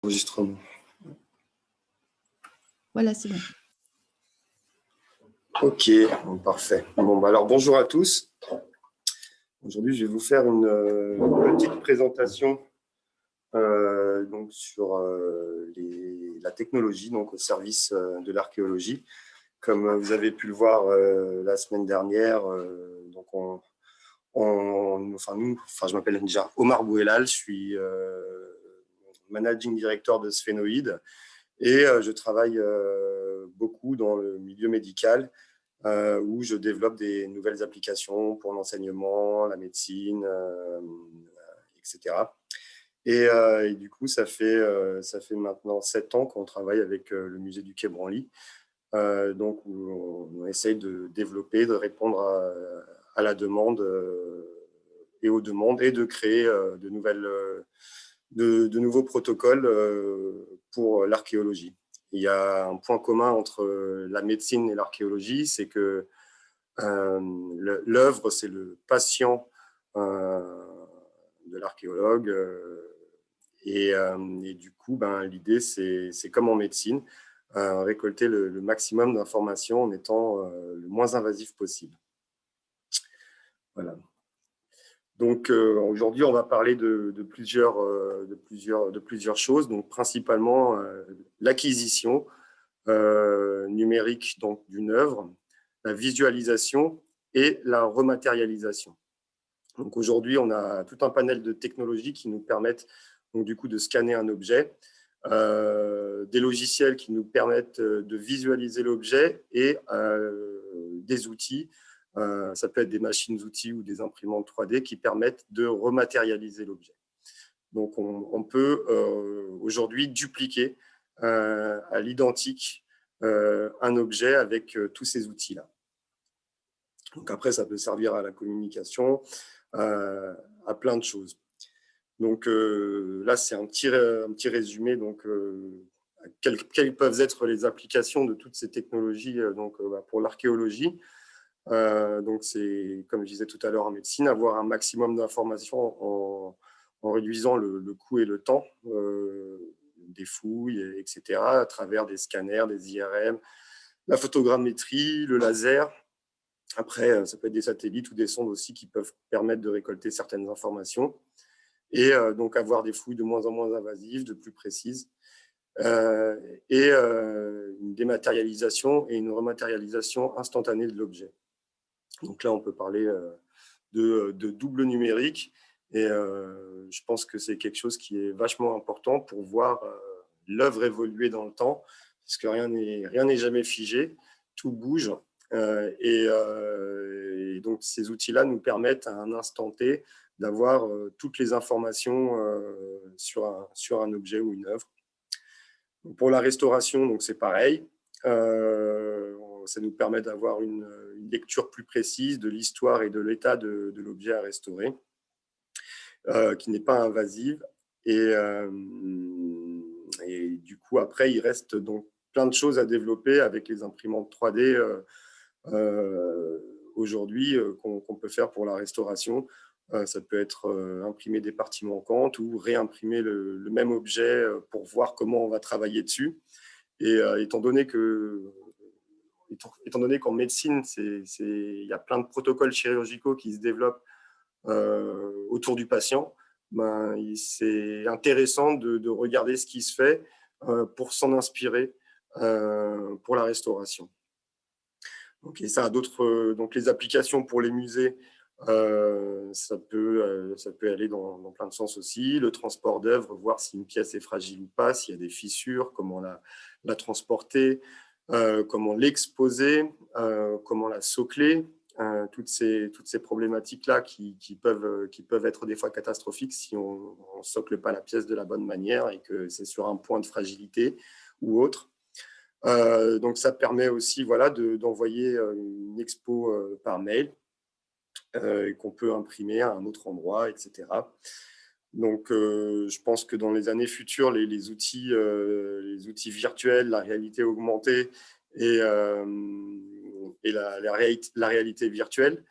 Enregistrement. Voilà, c'est bon. Ok, bon, parfait. Bon, alors bonjour à tous. Aujourd'hui, je vais vous faire une petite présentation donc sur la technologie donc au service de l'archéologie. Comme vous avez pu le voir la semaine dernière, donc je m'appelle déjà Omar Bouhelal, je suis managing director de Sphénoïde et je travaille beaucoup dans le milieu médical où je développe des nouvelles applications pour l'enseignement, la médecine, etc. Et du coup, ça fait maintenant 7 ans qu'on travaille avec le musée du Quai Branly, donc où on essaye de développer, de répondre à la demande et aux demandes et de créer de nouveaux protocoles pour l'archéologie. Il y a un point commun entre la médecine et l'archéologie, c'est que l'œuvre, c'est le patient de l'archéologue. Et du coup, l'idée, c'est comme en médecine, récolter le maximum d'informations en étant le moins invasif possible. Voilà. Donc aujourd'hui, on va parler de plusieurs choses, donc principalement l'acquisition numérique d'une œuvre, la visualisation et la rematérialisation. Donc aujourd'hui, on a tout un panel de technologies qui nous permettent donc du coup de scanner un objet, des logiciels qui nous permettent de visualiser l'objet et des outils. Ça peut être des machines-outils ou des imprimantes 3D qui permettent de rematérialiser l'objet. Donc, on peut aujourd'hui dupliquer à l'identique un objet avec tous ces outils-là. Donc après, ça peut servir à la communication, à plein de choses. Donc là, c'est un petit résumé. Donc, quelles peuvent être les applications de toutes ces technologies pour l'archéologie. Donc, c'est, comme je disais tout à l'heure en médecine, avoir un maximum d'informations en réduisant le coût et le temps des fouilles, etc., à travers des scanners, des IRM, la photogrammétrie, le laser. Après, ça peut être des satellites ou des sondes aussi qui peuvent permettre de récolter certaines informations et donc avoir des fouilles de moins en moins invasives, de plus précises. Et une dématérialisation et une rematérialisation instantanée de l'objet. Donc là, on peut parler de double numérique et je pense que c'est quelque chose qui est vachement important pour voir l'œuvre évoluer dans le temps, parce que rien n'est jamais figé, tout bouge. Et donc, ces outils-là nous permettent à un instant T d'avoir toutes les informations sur un objet ou une œuvre. Donc, pour la restauration, c'est pareil. Ça nous permet d'avoir une lecture plus précise de l'histoire et de l'état de l'objet à restaurer, qui n'est pas invasive. Et du coup, après, il reste donc plein de choses à développer avec les imprimantes 3D aujourd'hui qu'on peut faire pour la restauration. Ça peut être imprimer des parties manquantes ou réimprimer le même objet pour voir comment on va travailler dessus. Et étant donné qu'en médecine, il y a plein de protocoles chirurgicaux qui se développent autour du patient, c'est intéressant de regarder ce qui se fait pour s'en inspirer pour la restauration. Donc, et ça a d'autres, donc les applications pour les musées, ça peut aller dans plein de sens aussi. Le transport d'œuvres, voir si une pièce est fragile ou pas, s'il y a des fissures, comment la transporter, comment l'exposer, comment la socler. Toutes ces problématiques-là qui peuvent être des fois catastrophiques si on ne socle pas la pièce de la bonne manière et que c'est sur un point de fragilité ou autre. Donc, ça permet aussi d'envoyer une expo par mail qu'on peut imprimer à un autre endroit, etc. Donc, je pense que dans les années futures, les outils virtuels, la réalité augmentée et la réalité virtuelle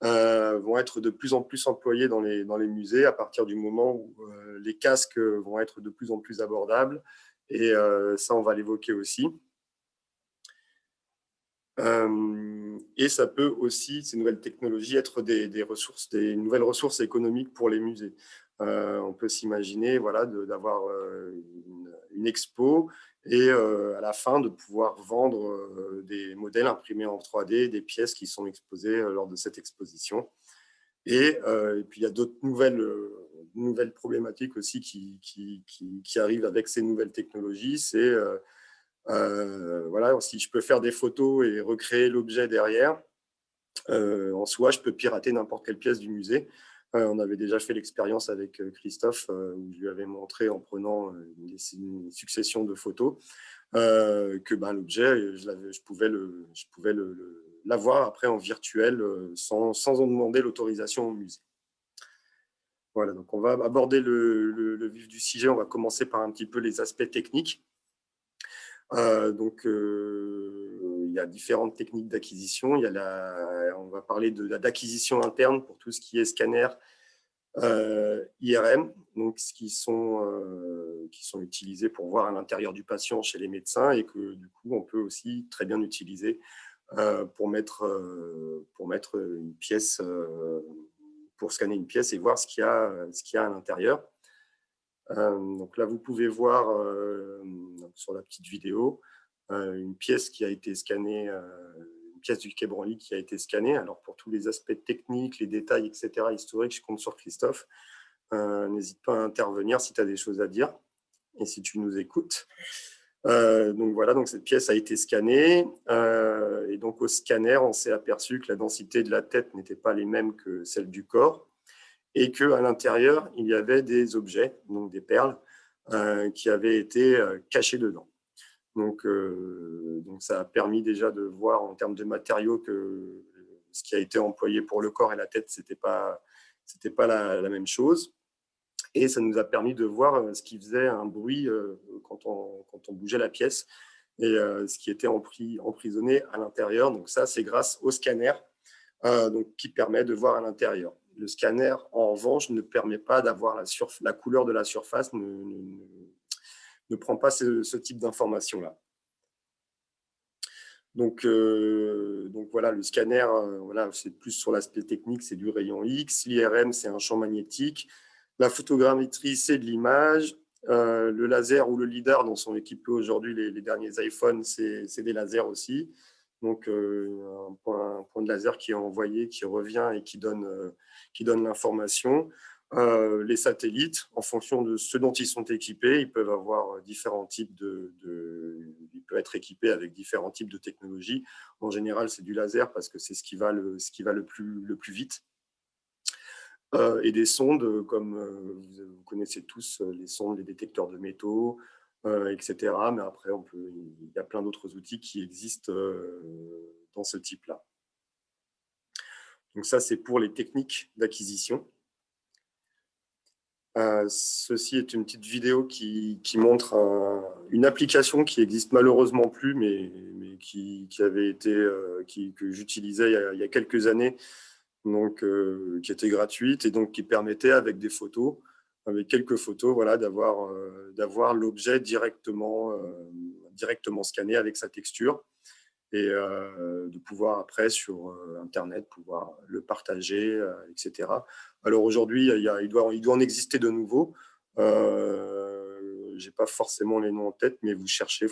vont être de plus en plus employés dans les musées à partir du moment où les casques vont être de plus en plus abordables. Et ça, on va l'évoquer aussi. Et ça peut aussi, ces nouvelles technologies, être des nouvelles ressources économiques pour les musées. On peut s'imaginer voilà, d'avoir une expo et à la fin de pouvoir vendre des modèles imprimés en 3D, des pièces qui sont exposées lors de cette exposition. Et puis il y a d'autres nouvelles problématiques aussi qui arrivent avec ces nouvelles technologies. C'est voilà, si je peux faire des photos et recréer l'objet derrière, en soi, je peux pirater n'importe quelle pièce du musée. On avait déjà fait l'expérience avec Christophe, où je lui avais montré en prenant une succession de photos que l'objet, je pouvais l'avoir après en virtuel sans en demander l'autorisation au musée. Voilà, donc on va aborder le vif du sujet. On va commencer par un petit peu les aspects techniques. Il y a différentes techniques d'acquisition. On va parler d'acquisition interne pour tout ce qui est scanner IRM, donc qui sont utilisés pour voir à l'intérieur du patient chez les médecins et que du coup on peut aussi très bien utiliser pour mettre une pièce, pour scanner une pièce et voir ce qu'il y a à l'intérieur. Donc là, vous pouvez voir sur la petite vidéo une pièce qui a été scannée, une pièce du Quai Branly qui a été scannée. Alors pour tous les aspects techniques, les détails, etc., historiques, je compte sur Christophe. N'hésite pas à intervenir si tu as des choses à dire et si tu nous écoutes. Donc voilà, donc cette pièce a été scannée et donc au scanner, on s'est aperçu que la densité de la tête n'était pas les mêmes que celle du corps, et qu'à l'intérieur, il y avait des objets, donc des perles, qui avaient été cachés dedans. Donc ça a permis déjà de voir en termes de matériaux que ce qui a été employé pour le corps et la tête, c'était pas la même chose. Et ça nous a permis de voir ce qui faisait un bruit quand on bougeait la pièce et ce qui était emprisonné à l'intérieur. Donc ça, c'est grâce au scanner qui permet de voir à l'intérieur. Le scanner, en revanche, ne permet pas d'avoir la couleur de la surface, ne prend pas ce type d'informations-là. Donc voilà, le scanner, voilà, c'est plus sur l'aspect technique, c'est du rayon X. L'IRM, c'est un champ magnétique. La photogrammétrie, c'est de l'image. Le laser ou le lidar dont sont équipés aujourd'hui les derniers iPhones, c'est des lasers aussi. Donc un point de laser qui est envoyé, qui revient et qui donne l'information. Les satellites, en fonction de ce dont ils sont équipés, ils peuvent avoir différents types ils peuvent être équipés avec différents types de technologies. En général, c'est du laser parce que c'est ce qui va le plus vite. Et des sondes, comme vous connaissez tous les sondes, les détecteurs de métaux, etc. Mais après, il y a plein d'autres outils qui existent dans ce type-là. Donc ça, c'est pour les techniques d'acquisition. Ceci est une petite vidéo qui montre une application qui existe malheureusement plus, mais qui avait été, que j'utilisais il y a quelques années, donc qui était gratuite et donc qui permettait avec des photos, avec quelques photos, voilà, d'avoir l'objet directement scanné avec sa texture et de pouvoir après sur Internet pouvoir le partager, etc. Alors aujourd'hui, il doit en exister de nouveaux. Je n'ai pas forcément les noms en tête, mais vous cherchez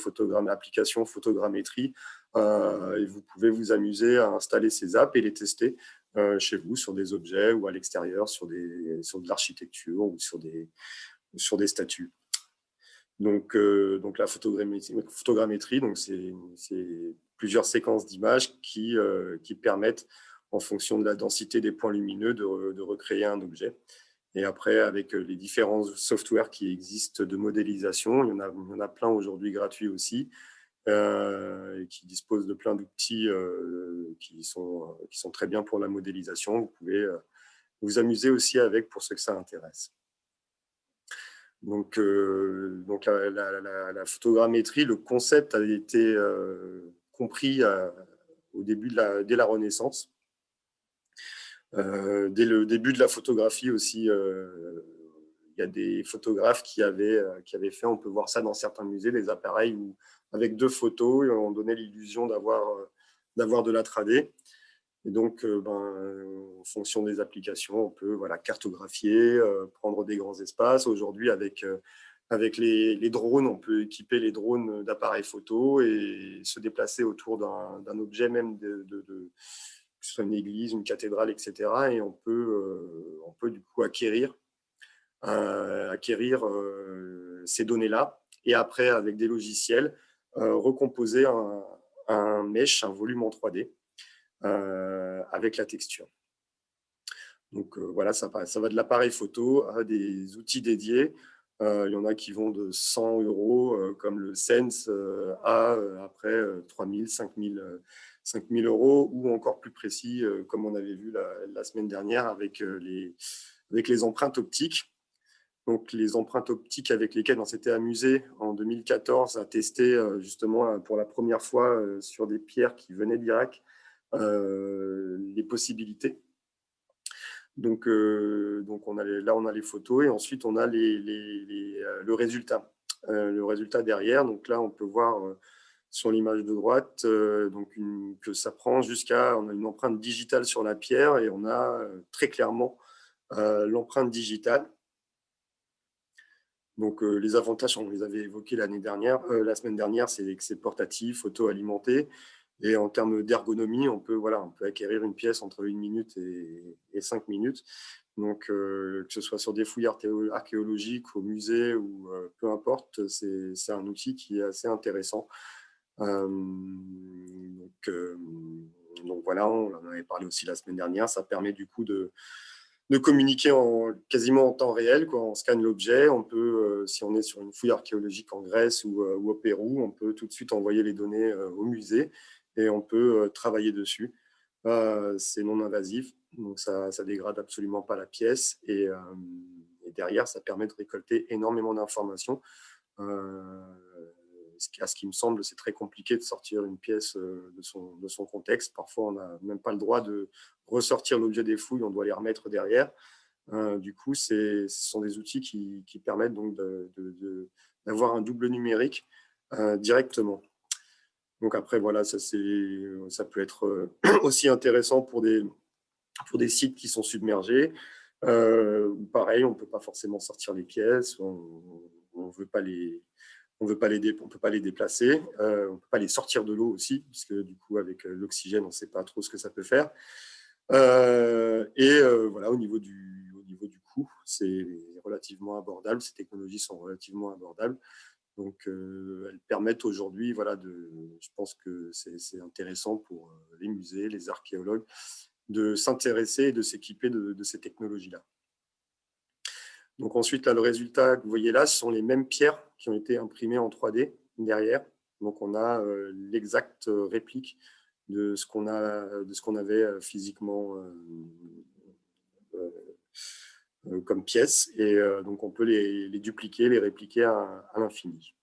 application photogrammétrie et vous pouvez vous amuser à installer ces apps et les tester chez vous sur des objets ou à l'extérieur sur de l'architecture ou sur des statues. Donc la photogrammétrie, donc c'est plusieurs séquences d'images qui permettent, en fonction de la densité des points lumineux, de recréer un objet. Et après, avec les différents softwares qui existent de modélisation, il y en a plein aujourd'hui gratuits aussi, et qui disposent de plein d'outils qui sont très bien pour la modélisation. Vous pouvez vous amuser aussi avec pour ceux que ça intéresse. Donc la photogrammétrie, le concept a été compris au début dès la Renaissance. Dès le début de la photographie aussi, il y a des photographes qui avaient fait, on peut voir ça dans certains musées, des appareils où, avec 2 photos, on donnait l'illusion d'avoir de la 3D. Et donc, en fonction des applications, on peut cartographier, prendre des grands espaces. Aujourd'hui, avec les drones, on peut équiper les drones d'appareils photo et se déplacer autour d'un objet, même que ce soit une église, une cathédrale, etc. Et on peut du coup acquérir ces données-là. Et après, avec des logiciels, recomposer un mesh, un volume en 3D avec la texture. Donc voilà, ça va de l'appareil photo à des outils dédiés. Il y en a qui vont de 100 €, comme le Sense, à après 3 000, 5 000 €, ou encore plus précis, comme on avait vu la semaine dernière avec les empreintes optiques. Donc les empreintes optiques avec lesquelles on s'était amusé en 2014 à tester justement pour la première fois sur des pierres qui venaient d'Irak, les possibilités. Donc on a les photos et ensuite on a le résultat. Le résultat derrière, donc là on peut voir sur l'image de droite que ça prend on a une empreinte digitale sur la pierre et on a très clairement l'empreinte digitale. Donc les avantages, on les avait évoqués la semaine dernière, c'est que c'est portatif, auto-alimenté. Et en termes d'ergonomie, on peut acquérir une pièce entre 1 minute et 5 minutes. Donc, que ce soit sur des fouilles archéologiques, au musée ou peu importe, c'est un outil qui est assez intéressant. Donc voilà, on en avait parlé aussi la semaine dernière. Ça permet du coup de communiquer quasiment en temps réel, quoi. On scanne l'objet, on peut, si on est sur une fouille archéologique en Grèce ou au Pérou, on peut tout de suite envoyer les données au musée et on peut travailler dessus. C'est non invasif, donc ça dégrade absolument pas la pièce et derrière, ça permet de récolter énormément d'informations. À ce qui me semble, c'est très compliqué de sortir une pièce de son contexte. Parfois, on n'a même pas le droit de ressortir l'objet des fouilles, on doit les remettre derrière. Du coup, ce sont des outils qui permettent donc d'avoir un double numérique directement. Donc après, voilà, ça peut être aussi intéressant pour des sites qui sont submergés. Pareil, on ne peut pas forcément sortir les pièces, on ne veut pas on peut pas les déplacer, on ne peut pas les sortir de l'eau aussi, puisque du coup, avec l'oxygène, on ne sait pas trop ce que ça peut faire. Voilà, au niveau du coût, c'est relativement abordable. Ces technologies sont relativement abordables. Donc, elles permettent aujourd'hui, je pense que c'est intéressant pour les musées, les archéologues, de s'intéresser et de s'équiper de ces technologies-là. Donc ensuite, là, le résultat que vous voyez là, ce sont les mêmes pierres qui ont été imprimées en 3D derrière. Donc on a l'exacte réplique de ce qu'on avait physiquement comme pièces. Et donc on peut les dupliquer, les répliquer à l'infini.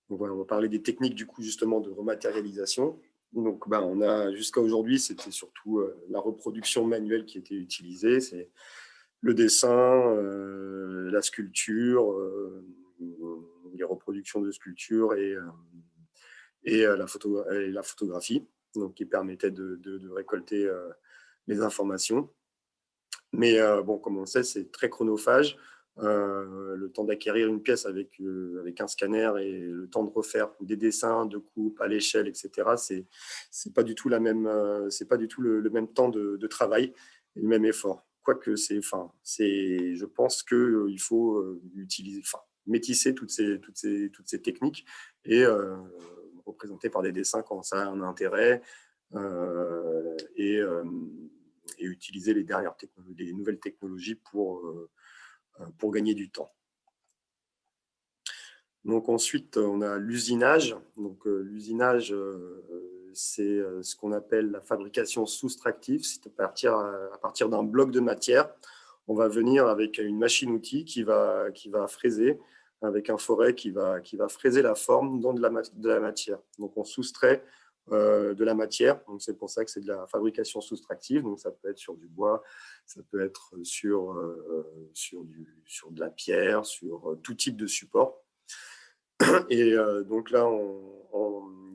Donc voilà, on va parler des techniques du coup justement de rematérialisation. Donc on a jusqu'à aujourd'hui, c'était surtout la reproduction manuelle qui était utilisée. C'est le dessin, la sculpture, les reproductions de sculptures et la photographie, donc qui permettait de récolter les informations. Mais comme on le sait, c'est très chronophage. Le temps d'acquérir une pièce avec un scanner et le temps de refaire des dessins, de coupe à l'échelle, etc., c'est pas du tout le même temps de travail et le même effort. Quoique je pense qu'il faut métisser toutes ces techniques et représenter par des dessins quand ça a un intérêt et utiliser les nouvelles technologies pour gagner du temps. Donc ensuite, on a l'usinage. Donc l'usinage, c'est ce qu'on appelle la fabrication soustractive. C'est à partir d'un bloc de matière, on va venir avec une machine-outil qui va fraiser, avec un forêt qui va fraiser la forme dans de la matière. Donc on soustrait de la matière. Donc, c'est pour ça que c'est de la fabrication soustractive. Donc, ça peut être sur du bois, ça peut être sur de la pierre, sur tout type de support. Et donc là,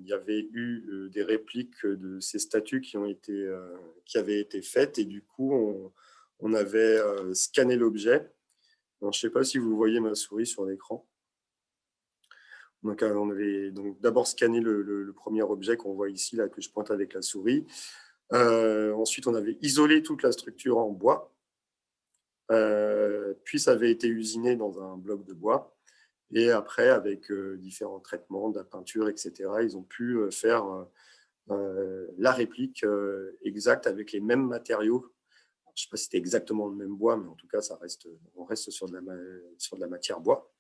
il y avait eu des répliques de ces statues qui avaient été faites. Et du coup, on avait scanné l'objet. Je ne sais pas si vous voyez ma souris sur l'écran. Donc, on avait d'abord scanné le premier objet qu'on voit ici, là, que je pointe avec la souris. Ensuite, on avait isolé toute la structure en bois. Puis, ça avait été usiné dans un bloc de bois. Et après, avec différents traitements, de la peinture, etc., ils ont pu faire la réplique exacte avec les mêmes matériaux. Je ne sais pas si c'était exactement le même bois, mais en tout cas, on reste sur de la matière bois.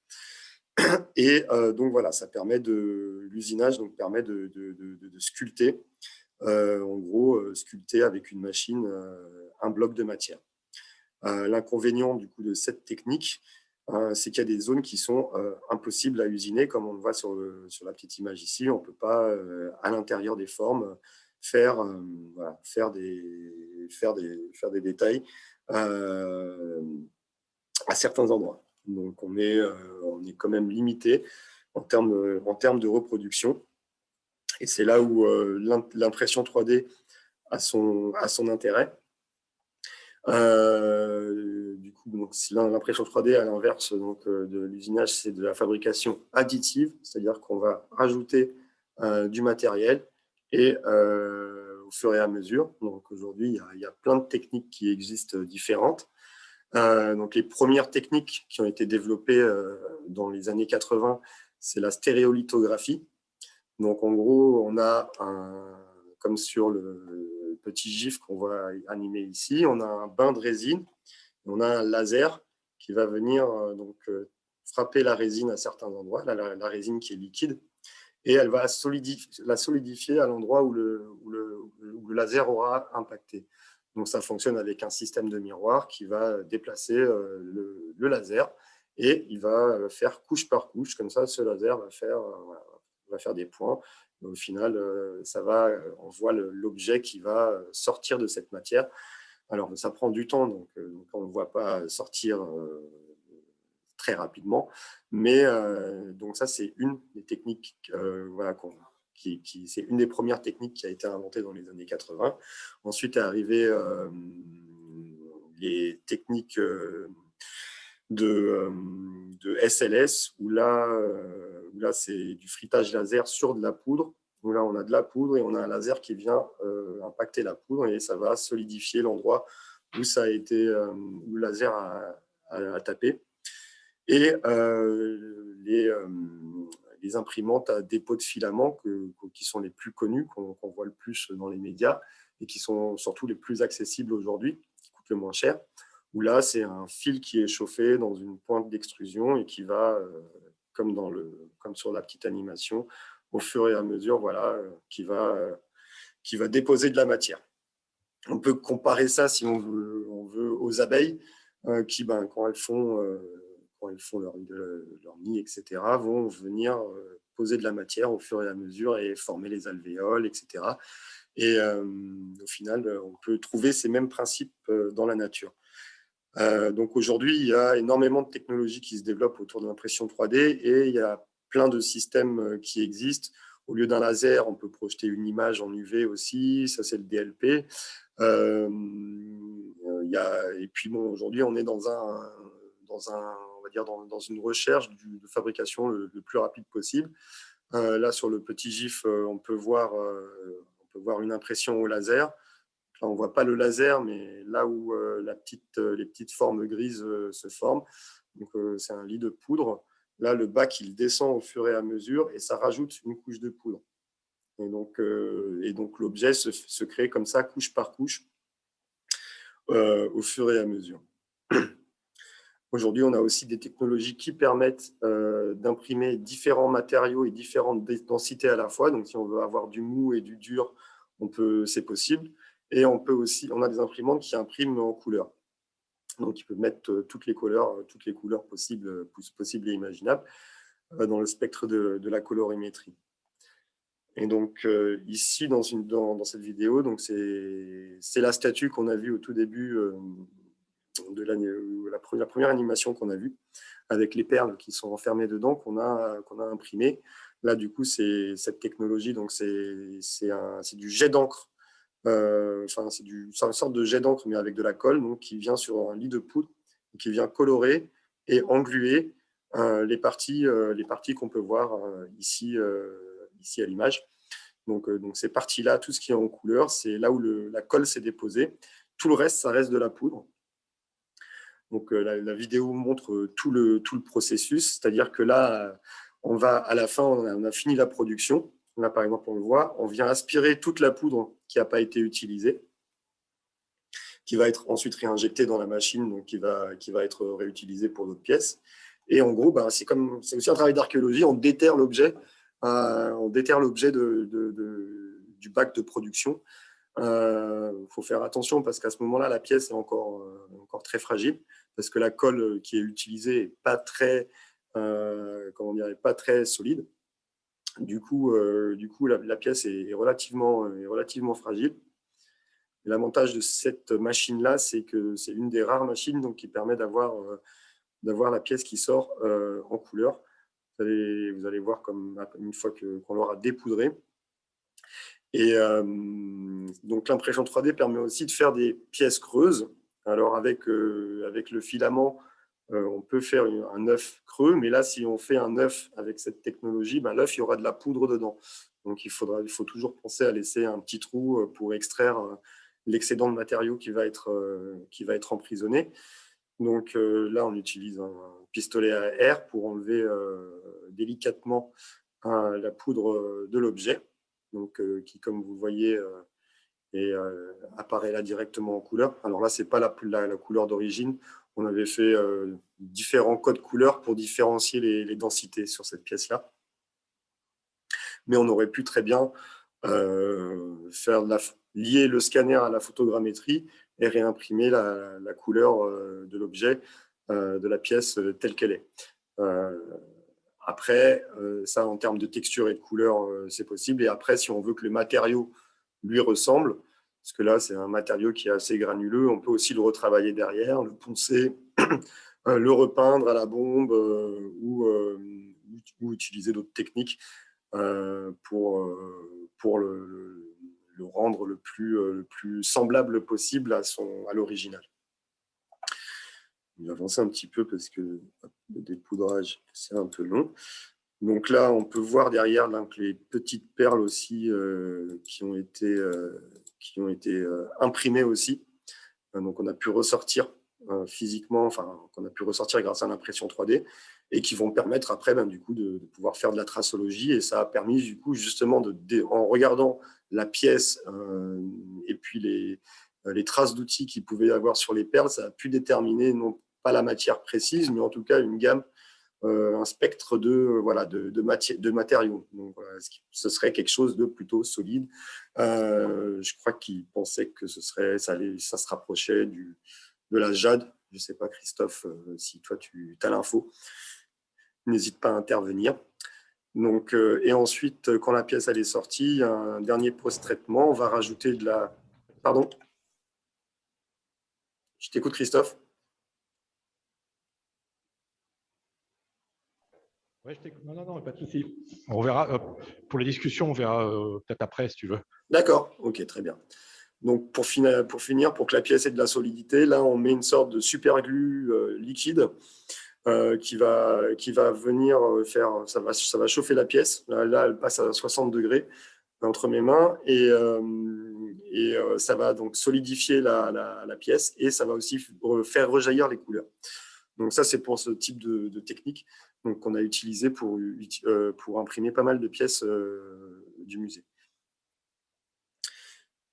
Et donc voilà, ça permet l'usinage permet de sculpter, en gros, sculpter avec une machine un bloc de matière. L'inconvénient du coup de cette technique, c'est qu'il y a des zones qui sont impossibles à usiner, comme on le voit sur la petite image ici. On ne peut pas, à l'intérieur des formes, faire des détails à certains endroits. Donc, on est quand même limité en termes de reproduction. Et c'est là où l'impression 3D a son intérêt. Du coup, l'impression 3D, à l'inverse de l'usinage, c'est de la fabrication additive, c'est-à-dire qu'on va rajouter du matériel et au fur et à mesure. Donc aujourd'hui, il y a plein de techniques qui existent différentes. Donc les premières techniques qui ont été développées dans les années 80, c'est la stéréolithographie. Donc en gros, on a comme sur le petit gif qu'on voit animé ici, on a un bain de résine, on a un laser qui va venir frapper la résine à certains endroits, la résine qui est liquide, et elle va la solidifier à l'endroit où le laser aura impacté. Donc ça fonctionne avec un système de miroir qui va déplacer le laser et il va faire couche par couche, comme ça ce laser va faire des points. Et au final, on voit l'objet qui va sortir de cette matière. Alors ça prend du temps, donc on ne voit pas sortir très rapidement, mais donc ça c'est une des techniques c'est une des premières techniques qui a été inventée dans les années 80. Ensuite est arrivé les techniques de SLS, où là c'est du frittage laser sur de la poudre, où là on a de la poudre et on a un laser qui vient impacter la poudre et ça va solidifier l'endroit où où le laser a tapé. Et les imprimantes à dépôt de filaments qui sont les plus connues, qu'on voit le plus dans les médias et qui sont surtout les plus accessibles aujourd'hui, qui coûtent le moins cher, où là, c'est un fil qui est chauffé dans une pointe d'extrusion et qui va, comme sur la petite animation, au fur et à mesure, qui va déposer de la matière. On peut comparer ça, si on veut, aux abeilles qui, quand elles font leur nid, etc., vont venir poser de la matière au fur et à mesure et former les alvéoles, etc. Et au final, on peut trouver ces mêmes principes dans la nature. Donc aujourd'hui, il y a énormément de technologies qui se développent autour de l'impression 3D et il y a plein de systèmes qui existent. Au lieu d'un laser, on peut projeter une image en UV aussi, ça c'est le DLP. Et puis bon, aujourd'hui, on est dans on va dire dans une recherche de fabrication le plus rapide possible. Là, sur le petit GIF, on peut voir une impression au laser. Là, on ne voit pas le laser, mais là où les petites formes grises se forment, donc c'est un lit de poudre. Là, le bac, il descend au fur et à mesure et ça rajoute une couche de poudre. Et donc l'objet se crée comme ça, couche par couche, au fur et à mesure. Aujourd'hui, on a aussi des technologies qui permettent d'imprimer différents matériaux et différentes densités à la fois. Donc, si on veut avoir du mou et du dur, c'est possible. Et on a des imprimantes qui impriment en couleur. Donc, ils peuvent mettre toutes les couleurs possibles et imaginables dans le spectre de la colorimétrie. Et donc, ici, dans cette vidéo, c'est la statue qu'on a vue au tout début de la première animation qu'on a vue, avec les perles qui sont enfermées dedans, qu'on a imprimées. Là, du coup, c'est cette technologie, donc c'est du jet d'encre. Enfin, c'est une sorte de jet d'encre, mais avec de la colle, donc qui vient sur un lit de poudre, qui vient colorer et engluer les parties qu'on peut voir ici à l'image. Donc ces parties-là, tout ce qui est en couleur, c'est là où la colle s'est déposée. Tout le reste, ça reste de la poudre. Donc la vidéo montre tout le processus, c'est-à-dire que là, on va à la fin, on a fini la production. Là, par exemple, on le voit, on vient aspirer toute la poudre qui n'a pas été utilisée, qui va être ensuite réinjectée dans la machine, donc qui va être réutilisée pour d'autres pièces. Et en gros, ben, c'est aussi un travail d'archéologie, on déterre l'objet du bac de production. Faut faire attention parce qu'à ce moment-là, la pièce est encore très fragile parce que la colle qui est utilisée n'est pas très, pas très solide. Du coup, la pièce est relativement fragile. L'avantage de cette machine-là, c'est que c'est une des rares machines donc, qui permet d'avoir la pièce qui sort en couleur. Vous allez voir comme une fois qu'on l'aura dépoudrée. Et donc l'impression 3D permet aussi de faire des pièces creuses. Alors avec le filament, on peut faire un œuf creux, mais là, si on fait un œuf avec cette technologie, ben, l'œuf, il y aura de la poudre dedans. Donc il faut toujours penser à laisser un petit trou pour extraire l'excédent de matériaux qui va être emprisonné. Donc là, on utilise un pistolet à air pour enlever délicatement la poudre de l'objet, donc qui, comme vous voyez, apparaît là directement en couleur. Alors là, c'est pas la couleur d'origine. On avait fait différents codes couleurs pour différencier les densités sur cette pièce-là. Mais on aurait pu très bien lier le scanner à la photogrammétrie et réimprimer la couleur de l'objet, de la pièce telle qu'elle est. Après, ça, en termes de texture et de couleur, c'est possible. Et après, si on veut que le matériau lui ressemble, parce que là, c'est un matériau qui est assez granuleux, on peut aussi le retravailler derrière, le poncer, le repeindre à la bombe ou utiliser d'autres techniques pour le rendre le plus semblable possible à l'original. Je vais avancer un petit peu parce que le dépoudrage, c'est un peu long. Donc là, on peut voir derrière donc, les petites perles aussi qui ont été imprimées aussi. Donc on a pu ressortir physiquement, enfin qu'on a pu ressortir grâce à l'impression 3D et qui vont permettre après du coup de pouvoir faire de la tracologie. Et ça a permis du coup justement en regardant la pièce et puis les traces d'outils qu'il pouvait y avoir sur les perles, ça a pu déterminer non pas la matière précise, mais en tout cas une gamme, un spectre de matériaux. Donc, voilà, ce serait quelque chose de plutôt solide. Je crois qu'il pensait que ça se rapprochait de la jade. Je ne sais pas, Christophe, si toi tu as l'info, n'hésite pas à intervenir. Donc, et ensuite, quand la pièce elle est sortie, un dernier post-traitement, on va rajouter de la... Pardon ? Je t'écoute, Christophe. Ouais, non, pas de souci. On verra, pour les discussions, on verra peut-être après, si tu veux. D'accord, ok, très bien. Donc, pour finir, pour que la pièce ait de la solidité, là, on met une sorte de super glue liquide qui va venir faire... Ça va chauffer la pièce. Là, elle passe à 60 degrés entre mes mains et ça va donc solidifier la pièce et ça va aussi faire rejaillir les couleurs. Donc ça, c'est pour ce type de technique qu'on a utilisé pour imprimer pas mal de pièces du musée.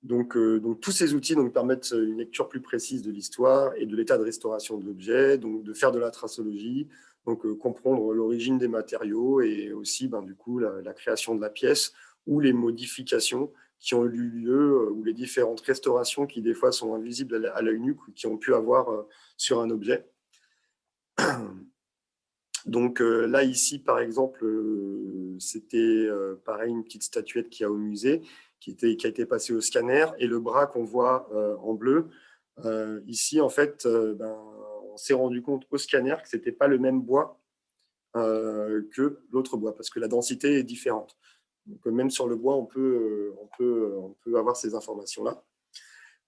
Donc tous ces outils permettent une lecture plus précise de l'histoire et de l'état de restauration de l'objet, donc de faire de la tracologie, donc comprendre l'origine des matériaux et aussi du coup la création de la pièce ou les modifications qui ont eu lieu ou les différentes restaurations qui des fois sont invisibles à l'œil nu ou qui ont pu avoir sur un objet. Donc là, ici, par exemple, c'était pareil, une petite statuette qu'il y a au musée, qui a été passée au scanner, et le bras qu'on voit en bleu. Ici, en fait, on s'est rendu compte au scanner que ce n'était pas le même bois que l'autre bois, parce que la densité est différente. Donc, même sur le bois, on peut avoir ces informations-là.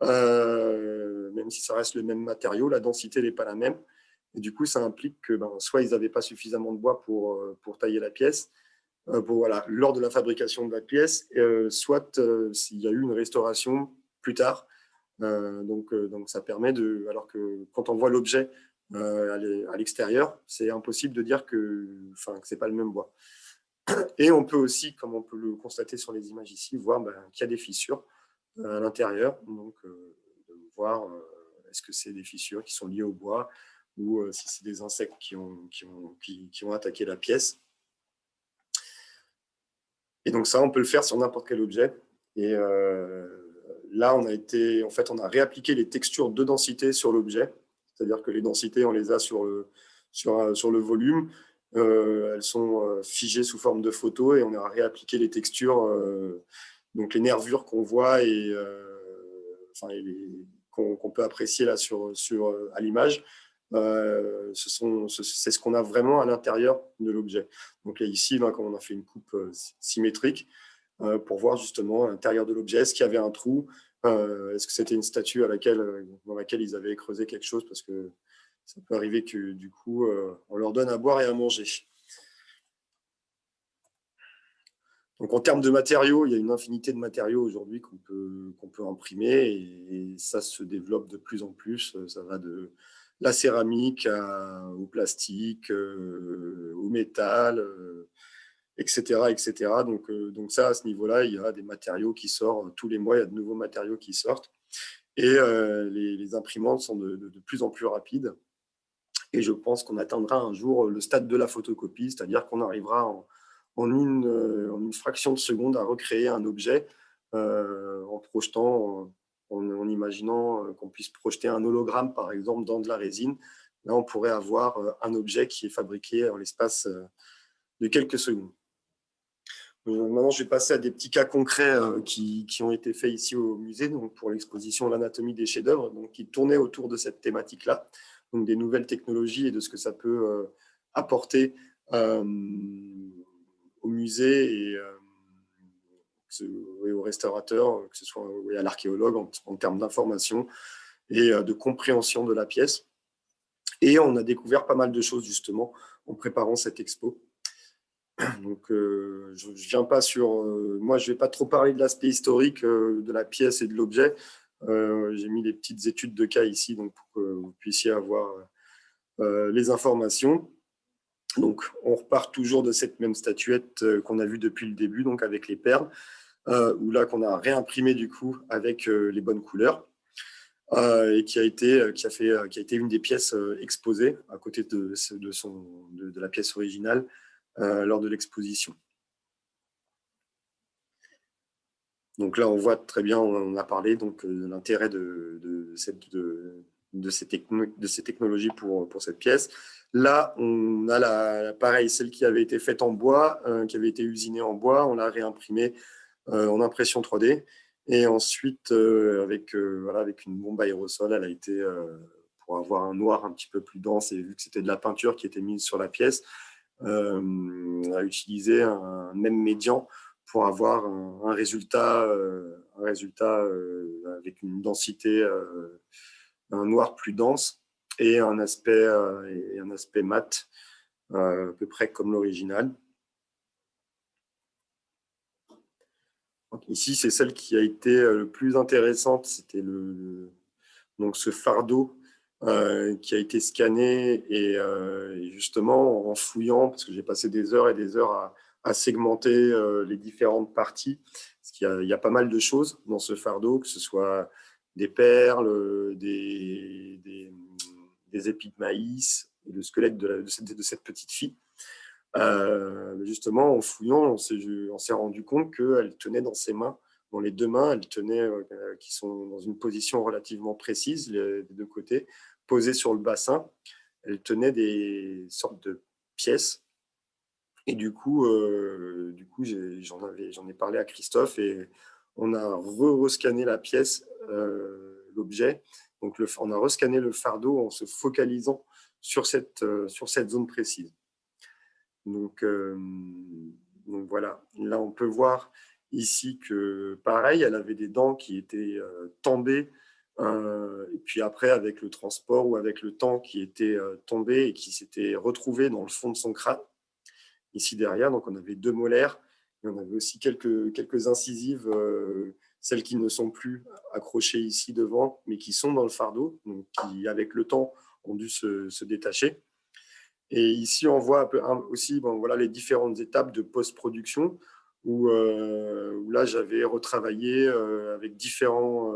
Même si ça reste le même matériau, la densité n'est pas la même. Et du coup, ça implique que soit ils n'avaient pas suffisamment de bois pour tailler la pièce, voilà, lors de la fabrication de la pièce, soit s'il y a eu une restauration plus tard. Donc, ça permet de… Alors que quand on voit l'objet à l'extérieur, c'est impossible de dire que ce n'est pas le même bois. Et on peut aussi, comme on peut le constater sur les images ici, voir qu'il y a des fissures à l'intérieur. Donc, de voir est-ce que c'est des fissures qui sont liées au bois ou si c'est des insectes qui ont attaqué la pièce. Et donc ça, on peut le faire sur n'importe quel objet. Et là, on a réappliqué les textures de densité sur l'objet. C'est-à-dire que les densités, on les a sur le volume. Elles sont figées sous forme de photo et on a réappliqué les textures, donc les nervures qu'on voit et qu'on peut apprécier là à l'image. C'est ce qu'on a vraiment à l'intérieur de l'objet. Donc là, ici, comme on a fait une coupe symétrique pour voir justement à l'intérieur de l'objet, est-ce qu'il y avait un trou, est-ce que c'était une statue dans laquelle ils avaient creusé quelque chose, parce que ça peut arriver que du coup, on leur donne à boire et à manger. Donc en termes de matériaux, il y a une infinité de matériaux aujourd'hui qu'on peut imprimer et ça se développe de plus en plus. Ça va de la céramique au plastique, au métal, etc., etc. Donc ça, à ce niveau-là, il y a des matériaux qui sortent. Tous les mois, il y a de nouveaux matériaux qui sortent. Et les imprimantes sont de plus en plus rapides. Et je pense qu'on atteindra un jour le stade de la photocopie, c'est-à-dire qu'on arrivera en une fraction de seconde à recréer un objet en projetant, en imaginant qu'on puisse projeter un hologramme, par exemple, dans de la résine. Là, on pourrait avoir un objet qui est fabriqué en l'espace de quelques secondes. Maintenant, je vais passer à des petits cas concrets qui ont été faits ici au musée, donc pour l'exposition L'anatomie des chefs-d'œuvre, qui tournait autour de cette thématique-là, donc des nouvelles technologies et de ce que ça peut apporter au musée et aux restaurateurs, que ce soit à l'archéologue en termes d'information et de compréhension de la pièce. Et on a découvert pas mal de choses justement en préparant cette expo. Donc, je ne viens pas moi, je ne vais pas trop parler de l'aspect historique de la pièce et de l'objet. J'ai mis des petites études de cas ici donc, pour que vous puissiez avoir les informations. Donc, on repart toujours de cette même statuette qu'on a vue depuis le début, donc avec les perles, où là, qu'on a réimprimé du coup avec les bonnes couleurs. Et qui a été une des pièces exposées à côté de la pièce originale lors de l'exposition. Donc là, on voit très bien, on a parlé donc, de l'intérêt de ces technologies pour cette pièce. Là, on a pareil, celle qui avait été faite en bois, qui avait été usinée en bois, on l'a réimprimée en impression 3D. Et ensuite, avec une bombe aérosol, elle a été, pour avoir un noir un petit peu plus dense, et vu que c'était de la peinture qui était mise sur la pièce, a utilisé un même médian pour avoir un résultat avec une densité, un noir plus dense et un aspect mat, à peu près comme l'original. Ici, c'est celle qui a été le plus intéressante, c'était donc ce fardeau qui a été scanné et justement en fouillant, parce que j'ai passé des heures et des heures à segmenter les différentes parties, parce qu'il y a pas mal de choses dans ce fardeau, que ce soit des perles, des épis de maïs, et le squelette de cette petite fille. Justement, en fouillant, on s'est rendu compte qu'elle tenait dans ses mains, dans les deux mains, elle tenait, qui sont dans une position relativement précise, des deux côtés, posées sur le bassin. Elle tenait des sortes de pièce. Et du coup j'en ai parlé à Christophe et on a rescanné la pièce, l'objet. Donc, on a rescanné le fardeau en se focalisant sur cette zone précise. Donc voilà, là on peut voir ici que pareil, elle avait des dents qui étaient tombées, et puis après avec le transport ou avec le temps qui étaient tombées et qui s'étaient retrouvées dans le fond de son crâne. Ici derrière, donc on avait 2 molaires, et on avait aussi quelques incisives, celles qui ne sont plus accrochées ici devant, mais qui sont dans le fardeau, donc qui avec le temps ont dû se détacher. Et ici, on voit aussi voilà, les différentes étapes de post-production où là, j'avais retravaillé avec différents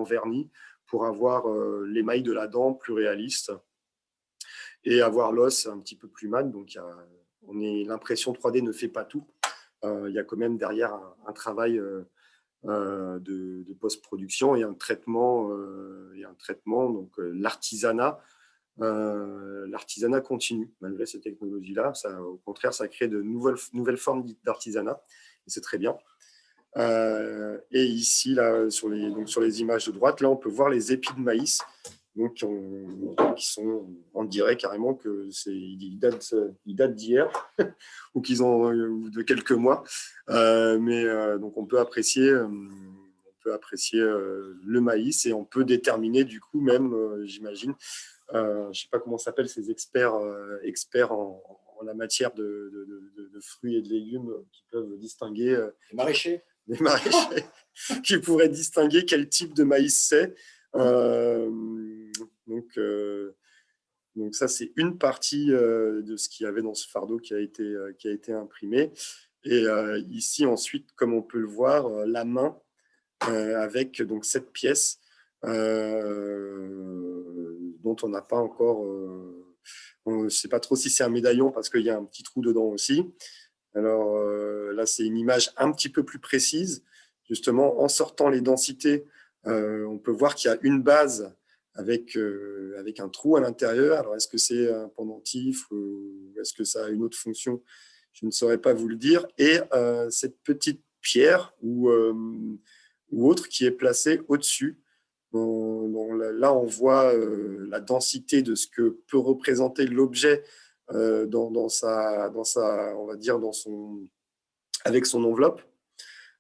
vernis pour avoir l'émail de la dent plus réaliste et avoir l'os un petit peu plus mat. Donc, l'impression 3D ne fait pas tout. Il y a quand même derrière un travail de post-production et un traitement. Donc, l'artisanat continue malgré ces technologies-là. Au contraire, ça crée de nouvelles formes d'artisanat et c'est très bien. Et ici, là, sur les images de droite, là, on peut voir les épis de maïs, donc on dirait carrément qu'ils datent d'hier ou qu'ils ont de quelques mois. Donc on peut apprécier le maïs et on peut déterminer du coup même, j'imagine, je ne sais pas comment s'appellent ces experts en la matière de fruits et de légumes qui peuvent distinguer. Les maraîchers. Les maraîchers qui pourraient distinguer quel type de maïs c'est. Donc ça, c'est une partie de ce qu'il y avait dans ce fardeau qui a été imprimé. Et ici, ensuite, comme on peut le voir, la main avec donc cette pièce dont on n'a pas encore... on ne sait pas trop si c'est un médaillon parce qu'il y a un petit trou dedans aussi. Alors là, c'est une image un petit peu plus précise. Justement, en sortant les densités, on peut voir qu'il y a une base avec un trou à l'intérieur. Alors, est-ce que c'est un pendentif ou est-ce que ça a une autre fonction? Je ne saurais pas vous le dire. Et cette petite pierre ou autre qui est placée au-dessus. Là, on voit la densité de ce que peut représenter l'objet on va dire, avec son enveloppe.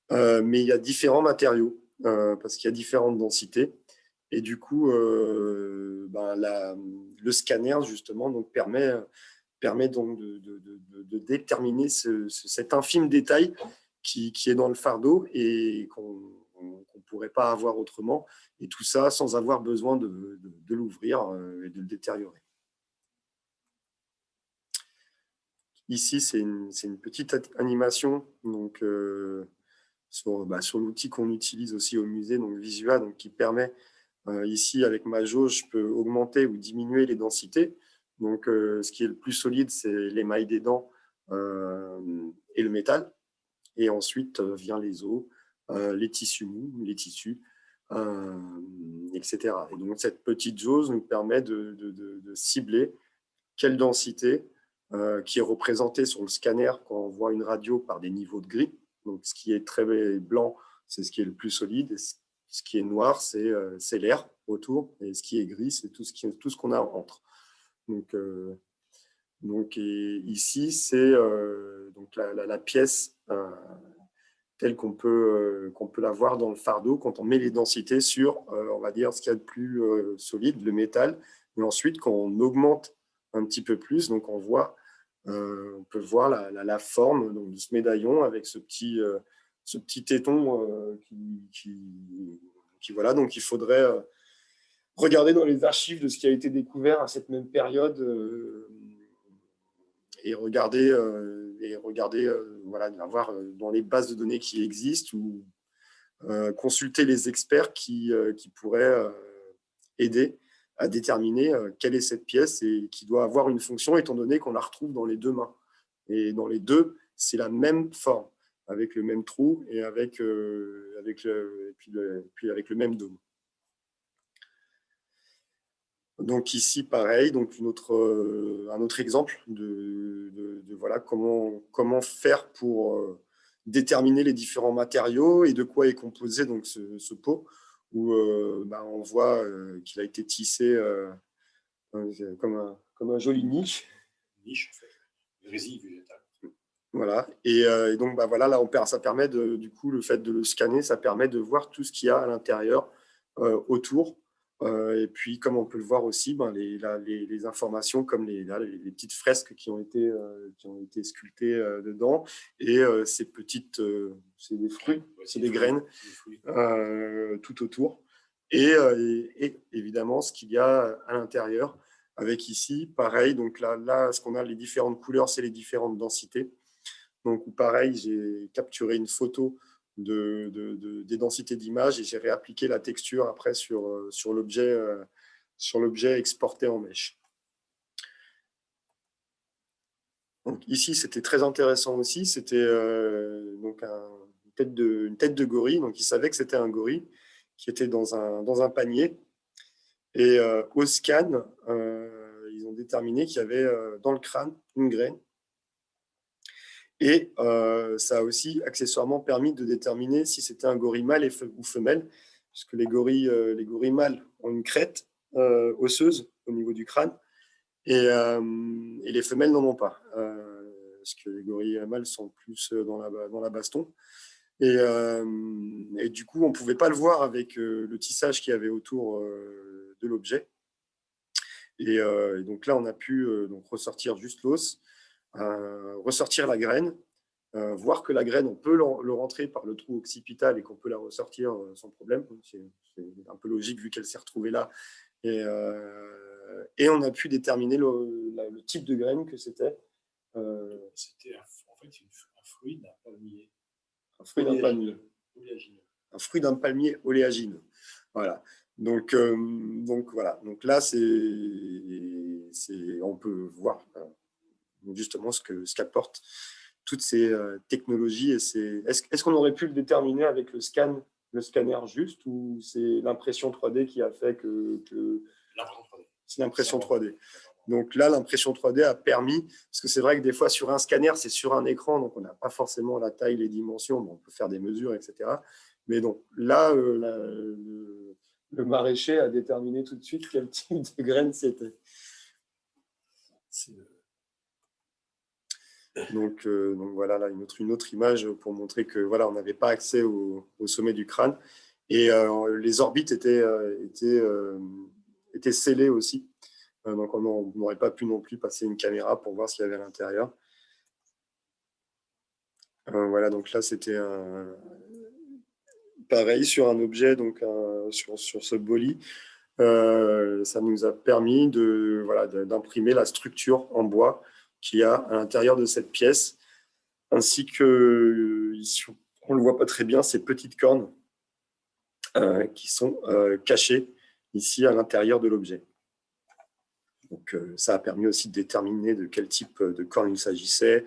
Mais il y a différents matériaux parce qu'il y a différentes densités. Et du coup, le scanner, justement, donc, permet donc de déterminer cet infime détail qui est dans le fardeau et qu'on ne pourrait pas avoir autrement. Et tout ça sans avoir besoin de l'ouvrir et de le détériorer. Ici, c'est une petite animation donc, sur l'outil qu'on utilise aussi au musée, donc Visua, donc, qui permet, ici, avec ma jauge, je peux augmenter ou diminuer les densités. Donc, ce qui est le plus solide, c'est l'émail des dents et le métal. Et ensuite, vient les os, les tissus mous, les tissus, etc. Et donc, cette petite jauge nous permet de cibler quelle densité qui est représentée sur le scanner quand on voit une radio par des niveaux de gris. Donc, ce qui est très blanc, c'est ce qui est le plus solide. Et ce qui est noir, c'est l'air autour. Et ce qui est gris, c'est tout ce qu'on a entre. Donc ici, c'est donc la pièce telle qu'on peut la voir dans le fardeau quand on met les densités sur, on va dire, ce qu'il y a de plus solide, le métal. Et ensuite, quand on augmente un petit peu plus, donc on peut voir la forme donc, de ce médaillon avec ce petit téton qui voilà. Donc il faudrait regarder dans les archives de ce qui a été découvert à cette même période et regarder voilà, avoir dans les bases de données qui existent ou consulter les experts qui pourraient aider à déterminer quelle est cette pièce et qui doit avoir une fonction étant donné qu'on la retrouve dans les deux mains. Et dans les deux, c'est la même forme, avec le même trou et avec le même dôme. Donc ici, pareil, donc un autre exemple de voilà, comment faire pour déterminer les différents matériaux et de quoi est composé donc, ce pot, où on voit qu'il a été tissé comme un joli niche. Niche, en fait, résine végétale. Voilà, et donc voilà, là, ça permet du coup, le fait de le scanner, ça permet de voir tout ce qu'il y a à l'intérieur, autour. Et puis, comme on peut le voir aussi, les informations comme les petites fresques qui ont été sculptées dedans, et ces petites, c'est des fruits, c'est des graines tout autour. Et évidemment, ce qu'il y a à l'intérieur, avec ici, pareil, donc là, ce qu'on a, les différentes couleurs, c'est les différentes densités. Donc, pareil, j'ai capturé une photo des densités d'image et j'ai réappliqué la texture après sur l'objet exporté en mèche. Donc, ici, c'était très intéressant aussi. C'était donc une tête de gorille. Donc, ils savaient que c'était un gorille qui était dans un panier. Et au scan, ils ont déterminé qu'il y avait dans le crâne une graine. Et ça a aussi accessoirement permis de déterminer si c'était un gorille mâle ou femelle, puisque les gorilles mâles ont une crête osseuse au niveau du crâne, et les femelles n'en ont pas, parce que les gorilles mâles sont plus dans la baston. Et du coup, on ne pouvait pas le voir avec le tissage qu'il y avait autour de l'objet. Et donc là, on a pu donc ressortir juste l'os, ressortir la graine, voir que la graine, on peut le rentrer par le trou occipital et qu'on peut la ressortir sans problème. C'est un peu logique vu qu'elle s'est retrouvée là. Et on a pu déterminer le type de graine que c'était. C'était en fait un fruit d'un palmier. Un fruit d'un palmier. Un fruit d'un palmier oléagineux. Voilà. Donc voilà. Donc là, on peut voir justement ce qu'apportent toutes ces technologies. Est-ce qu'on aurait pu le déterminer avec le scanner juste, ou c'est l'impression 3D qui a fait que c'est l'impression 3D. Donc là, l'impression 3D a permis, parce que c'est vrai que des fois sur un scanner, c'est sur un écran, donc on n'a pas forcément la taille, les dimensions, on peut faire des mesures, etc. Mais donc là, le maraîcher a déterminé tout de suite quel type de graine c'était. Donc voilà, là, une autre image pour montrer que voilà, on n'avait pas accès au sommet du crâne. Et les orbites étaient scellées aussi. Donc on n'aurait pas pu non plus passer une caméra pour voir ce qu'il y avait à l'intérieur. Voilà, donc là, c'était pareil sur un objet, donc sur ce bolis. Ça nous a permis d'imprimer la structure en bois qu'il y a à l'intérieur de cette pièce, ainsi que, ici, on ne le voit pas très bien, ces petites cornes qui sont cachées ici à l'intérieur de l'objet. Donc, ça a permis aussi de déterminer de quel type de corne il s'agissait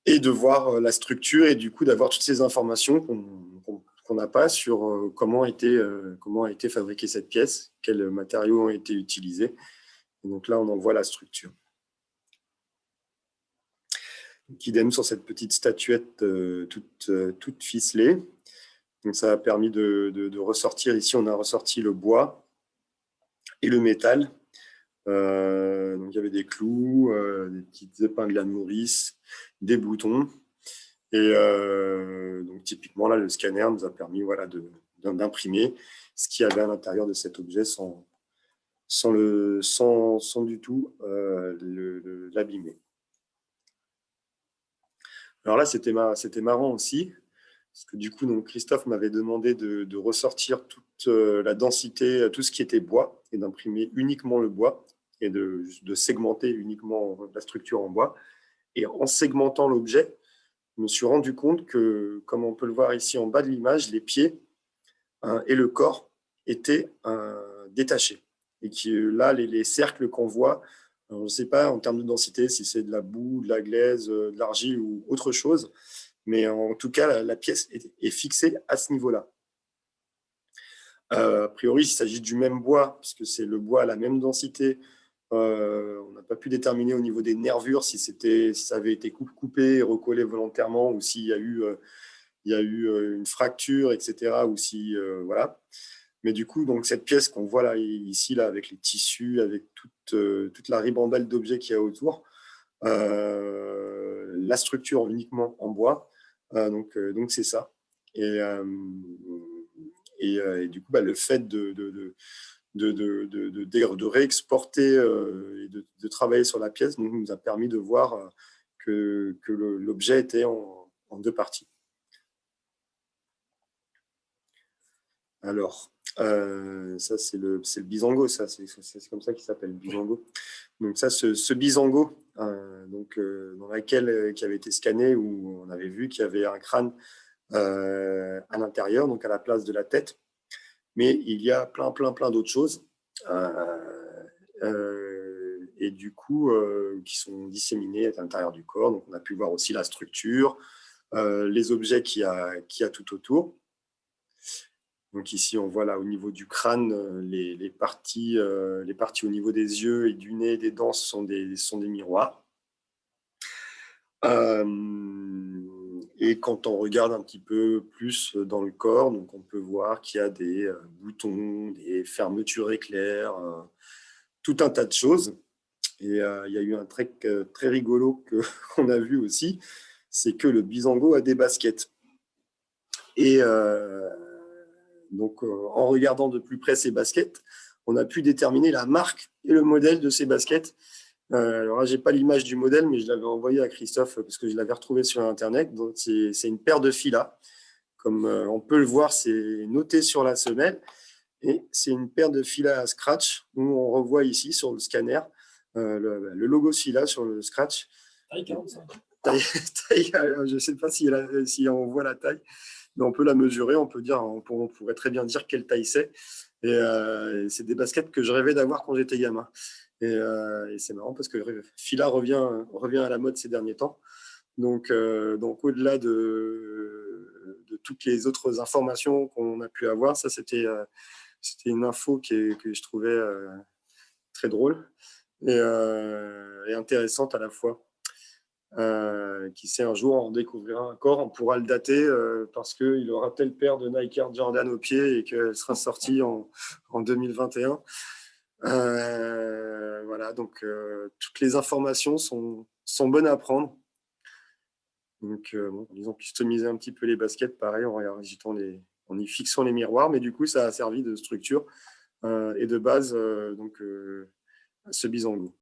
et de voir la structure et du coup d'avoir toutes ces informations qu'on n'a pas sur comment a été fabriquée cette pièce, quels matériaux ont été utilisés. Et donc là, on en voit la structure. Donc, idem sur cette petite statuette toute ficelée. Donc ça a permis de ressortir. Ici, on a ressorti le bois et le métal. Donc il y avait des clous, des petites épingles à nourrice, des boutons. Et donc typiquement, là, le scanner nous a permis d'imprimer ce qu'il y avait à l'intérieur de cet objet sans du tout l'abîmer. Alors là, c'était marrant aussi, parce que du coup, donc, Christophe m'avait demandé de ressortir toute la densité, tout ce qui était bois, et d'imprimer uniquement le bois, et de segmenter uniquement la structure en bois. Et en segmentant l'objet, je me suis rendu compte que, comme on peut le voir ici en bas de l'image, les pieds et le corps étaient détachés. Et que là, les cercles qu'on voit, je ne sais pas en termes de densité si c'est de la boue, de la glaise, de l'argile ou autre chose, mais en tout cas, la pièce est fixée à ce niveau-là. A priori, il s'agit du même bois, puisque c'est le bois à la même densité. On n'a pas pu déterminer au niveau des nervures si ça avait été coupé et recollé volontairement, ou s'il y a eu, une fracture, etc. Ou si, voilà. Mais du coup, donc, cette pièce qu'on voit là, ici, là, avec les tissus, avec toute la ribambelle d'objets qu'il y a autour, la structure uniquement en bois, donc c'est ça. Et du coup, le fait de réexporter et de travailler sur la pièce nous a permis de voir que l'objet était en 2 parties. Alors, ça, c'est le bisango, ça, c'est comme ça qu'il s'appelle, bisango. Donc ça, ce bisango, dans laquelle qui avait été scanné, où on avait vu qu'il y avait un crâne à l'intérieur, donc à la place de la tête. Mais il y a plein d'autres choses, et du coup, qui sont disséminées à l'intérieur du corps. Donc on a pu voir aussi la structure, les objets qu'il y a tout autour. Donc ici, on voit là au niveau du crâne, les parties au niveau des yeux et du nez, des dents sont des miroirs. Et quand on regarde un petit peu plus dans le corps, donc on peut voir qu'il y a des boutons, des fermetures éclairs, tout un tas de choses. Et il y a eu un truc très rigolo qu'on a vu aussi, c'est que le bisango a des baskets. Et donc, en regardant de plus près ces baskets, on a pu déterminer la marque et le modèle de ces baskets. Alors là, je n'ai pas l'image du modèle, mais je l'avais envoyé à Christophe parce que je l'avais retrouvé sur Internet. Donc, c'est une paire de Fila. Comme on peut le voir, c'est noté sur la semelle. Et c'est une paire de Fila à scratch où on revoit ici sur le scanner le logo Fila sur le scratch. Taille 45. Je ne sais pas si on voit la taille, mais on peut la mesurer. On pourrait très bien dire quelle taille c'est. Et c'est des baskets que je rêvais d'avoir quand j'étais gamin. Et c'est marrant parce que Fila revient à la mode ces derniers temps. Donc au-delà de toutes les autres informations qu'on a pu avoir, ça c'était une info que je trouvais très drôle et intéressante à la fois. Qui sait, un jour on découvrira un corps, on pourra le dater parce qu'il aura telle paire de Nike Air Jordan au pied et qu'elle sera sortie en 2021. Voilà, donc toutes les informations sont bonnes à prendre. Donc, ils ont customisé un petit peu les baskets, pareil, en y fixant les miroirs, mais du coup, ça a servi de structure et de base à ce bisango.